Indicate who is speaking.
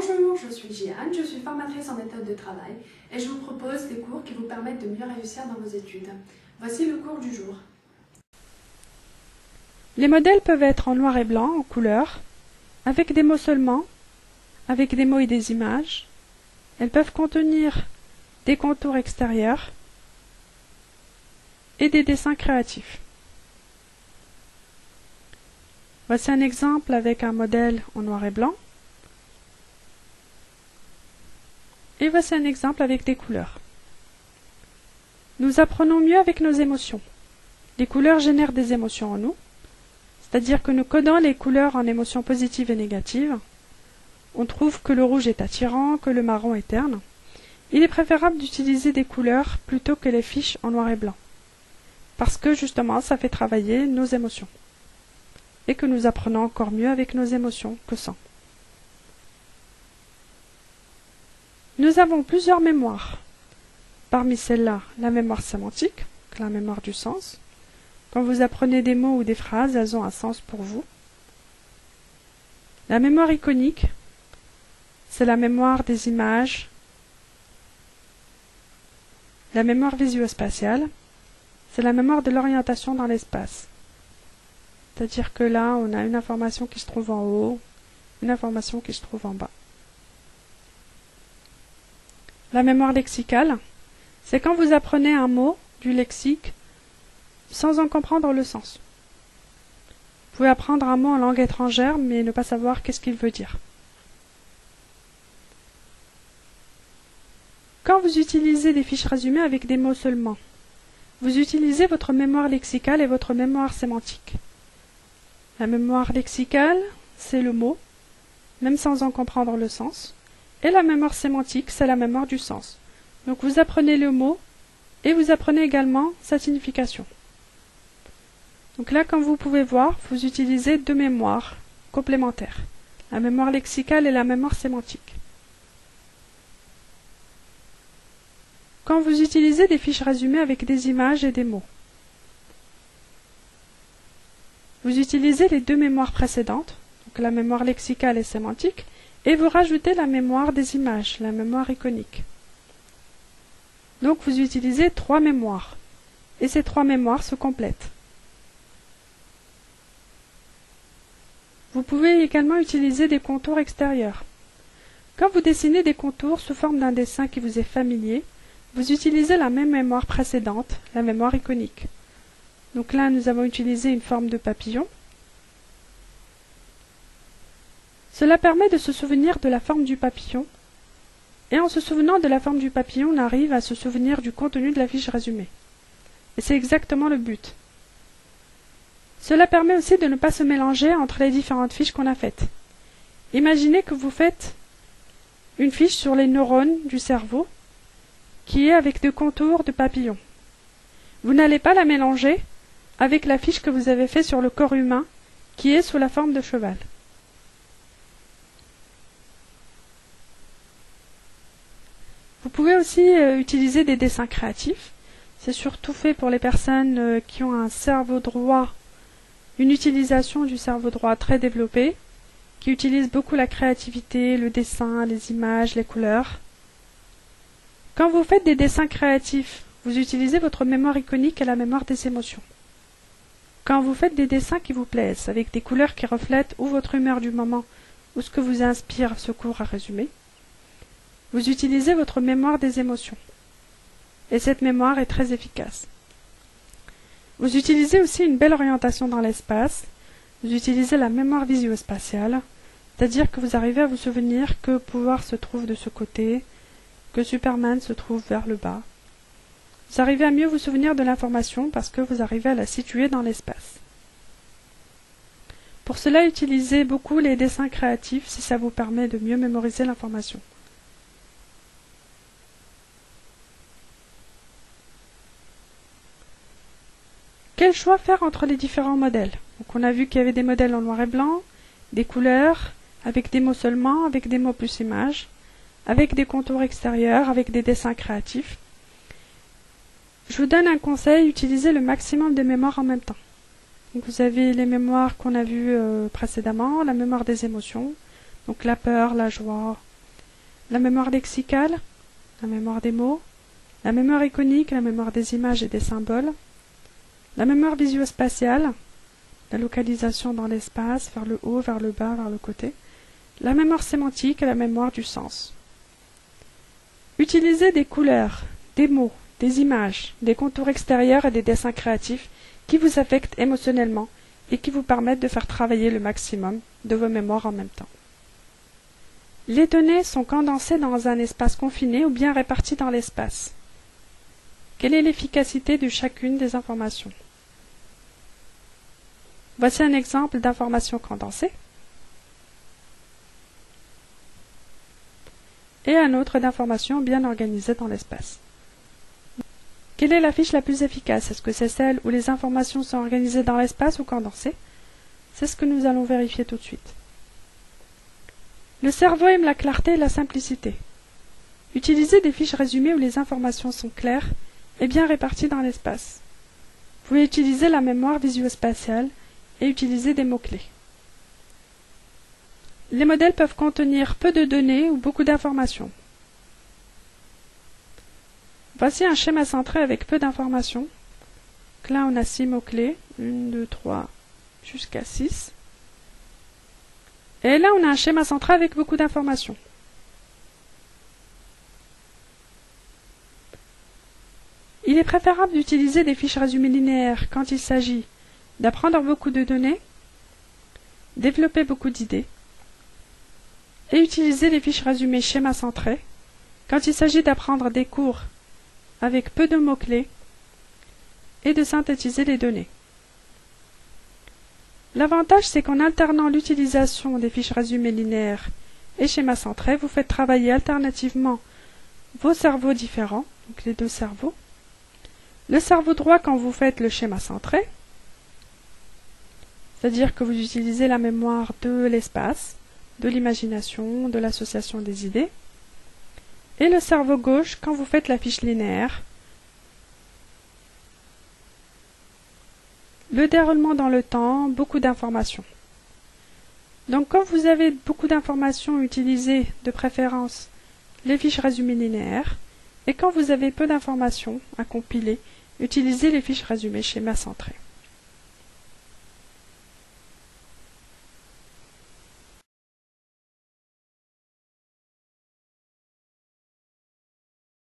Speaker 1: Bonjour, je suis Jeanne, je suis formatrice en méthode de travail et je vous propose des cours qui vous permettent de mieux réussir dans vos études. Voici le cours du jour.
Speaker 2: Les modèles peuvent être en noir et blanc, en couleur, avec des mots seulement, avec des mots et des images. Elles peuvent contenir des contours extérieurs et des dessins créatifs. Voici un exemple avec un modèle en noir et blanc. Et voici un exemple avec des couleurs. Nous apprenons mieux avec nos émotions. Les couleurs génèrent des émotions en nous, c'est-à-dire que nous codons les couleurs en émotions positives et négatives. On trouve que le rouge est attirant, que le marron est terne. Il est préférable d'utiliser des couleurs plutôt que les fiches en noir et blanc, parce que justement ça fait travailler nos émotions, et que nous apprenons encore mieux avec nos émotions que sans. Nous avons plusieurs mémoires. Parmi celles-là, la mémoire sémantique, la mémoire du sens. Quand vous apprenez des mots ou des phrases, elles ont un sens pour vous. La mémoire iconique, c'est la mémoire des images. La mémoire visuospatiale, c'est la mémoire de l'orientation dans l'espace. C'est-à-dire que là, on a une information qui se trouve en haut, une information qui se trouve en bas. La mémoire lexicale, c'est quand vous apprenez un mot du lexique sans en comprendre le sens. Vous pouvez apprendre un mot en langue étrangère, mais ne pas savoir qu'est-ce qu'il veut dire. Quand vous utilisez des fiches résumées avec des mots seulement, vous utilisez votre mémoire lexicale et votre mémoire sémantique. La mémoire lexicale, c'est le mot, même sans en comprendre le sens. Et la mémoire sémantique, c'est la mémoire du sens. Donc vous apprenez le mot et vous apprenez également sa signification. Donc là, comme vous pouvez voir, vous utilisez deux mémoires complémentaires, la mémoire lexicale et la mémoire sémantique. Quand vous utilisez des fiches résumées avec des images et des mots, vous utilisez les deux mémoires précédentes, donc la mémoire lexicale et sémantique, et vous rajoutez la mémoire des images, la mémoire iconique. Donc vous utilisez trois mémoires, et ces trois mémoires se complètent. Vous pouvez également utiliser des contours extérieurs. Quand vous dessinez des contours sous forme d'un dessin qui vous est familier, vous utilisez la même mémoire précédente, la mémoire iconique. Donc là, nous avons utilisé une forme de papillon. Cela permet de se souvenir de la forme du papillon, et en se souvenant de la forme du papillon, on arrive à se souvenir du contenu de la fiche résumée. Et c'est exactement le but. Cela permet aussi de ne pas se mélanger entre les différentes fiches qu'on a faites. Imaginez que vous faites une fiche sur les neurones du cerveau, qui est avec des contours de papillon. Vous n'allez pas la mélanger avec la fiche que vous avez faite sur le corps humain, qui est sous la forme de cheval. Vous pouvez aussi utiliser des dessins créatifs. C'est surtout fait pour les personnes qui ont un cerveau droit, une utilisation du cerveau droit très développée, qui utilisent beaucoup la créativité, le dessin, les images, les couleurs. Quand vous faites des dessins créatifs, vous utilisez votre mémoire iconique et la mémoire des émotions. Quand vous faites des dessins qui vous plaisent, avec des couleurs qui reflètent ou votre humeur du moment, ou ce que vous inspire ce cours à résumer, vous utilisez votre mémoire des émotions. Et cette mémoire est très efficace. Vous utilisez aussi une belle orientation dans l'espace. Vous utilisez la mémoire visuospatiale, c'est-à-dire que vous arrivez à vous souvenir que pouvoir se trouve de ce côté, que Superman se trouve vers le bas. Vous arrivez à mieux vous souvenir de l'information parce que vous arrivez à la situer dans l'espace. Pour cela, utilisez beaucoup les dessins créatifs si ça vous permet de mieux mémoriser l'information. Quel choix faire entre les différents modèles? Donc on a vu qu'il y avait des modèles en noir et blanc, des couleurs, avec des mots seulement, avec des mots plus images, avec des contours extérieurs, avec des dessins créatifs. Je vous donne un conseil, utilisez le maximum de mémoires en même temps. Donc vous avez les mémoires qu'on a vues précédemment, la mémoire des émotions, donc la peur, la joie, la mémoire lexicale, la mémoire des mots, la mémoire iconique, la mémoire des images et des symboles, la mémoire visuospatiale, la localisation dans l'espace, vers le haut, vers le bas, vers le côté, la mémoire sémantique et la mémoire du sens. Utilisez des couleurs, des mots, des images, des contours extérieurs et des dessins créatifs qui vous affectent émotionnellement et qui vous permettent de faire travailler le maximum de vos mémoires en même temps. Les données sont condensées dans un espace confiné ou bien réparties dans l'espace. Quelle est l'efficacité de chacune des informations? Voici un exemple d'information condensée et un autre d'information bien organisée dans l'espace. Quelle est la fiche la plus efficace? Est-ce que c'est celle où les informations sont organisées dans l'espace ou condensées? C'est ce que nous allons vérifier tout de suite. Le cerveau aime la clarté et la simplicité. Utilisez des fiches résumées où les informations sont claires et bien réparties dans l'espace. Vous pouvez utiliser la mémoire visuospatiale et utiliser des mots-clés. Les modèles peuvent contenir peu de données ou beaucoup d'informations. Voici un schéma centré avec peu d'informations. Là, on a 6 mots-clés. 1, 2, 3, jusqu'à 6. Et là, on a un schéma centré avec beaucoup d'informations. Il est préférable d'utiliser des fiches résumées linéaires quand il s'agit d'apprendre beaucoup de données, développer beaucoup d'idées, et utiliser les fiches résumées schéma centré quand il s'agit d'apprendre des cours avec peu de mots-clés et de synthétiser les données. L'avantage, c'est qu'en alternant l'utilisation des fiches résumées linéaires et schéma centré, vous faites travailler alternativement vos cerveaux différents, donc les deux cerveaux. Le cerveau droit quand vous faites le schéma centré, c'est-à-dire que vous utilisez la mémoire de l'espace, de l'imagination, de l'association des idées, et le cerveau gauche quand vous faites la fiche linéaire, le déroulement dans le temps, beaucoup d'informations. Donc quand vous avez beaucoup d'informations, utilisez de préférence les fiches résumées linéaires, et quand vous avez peu d'informations à compiler, utilisez les fiches résumées schéma centré.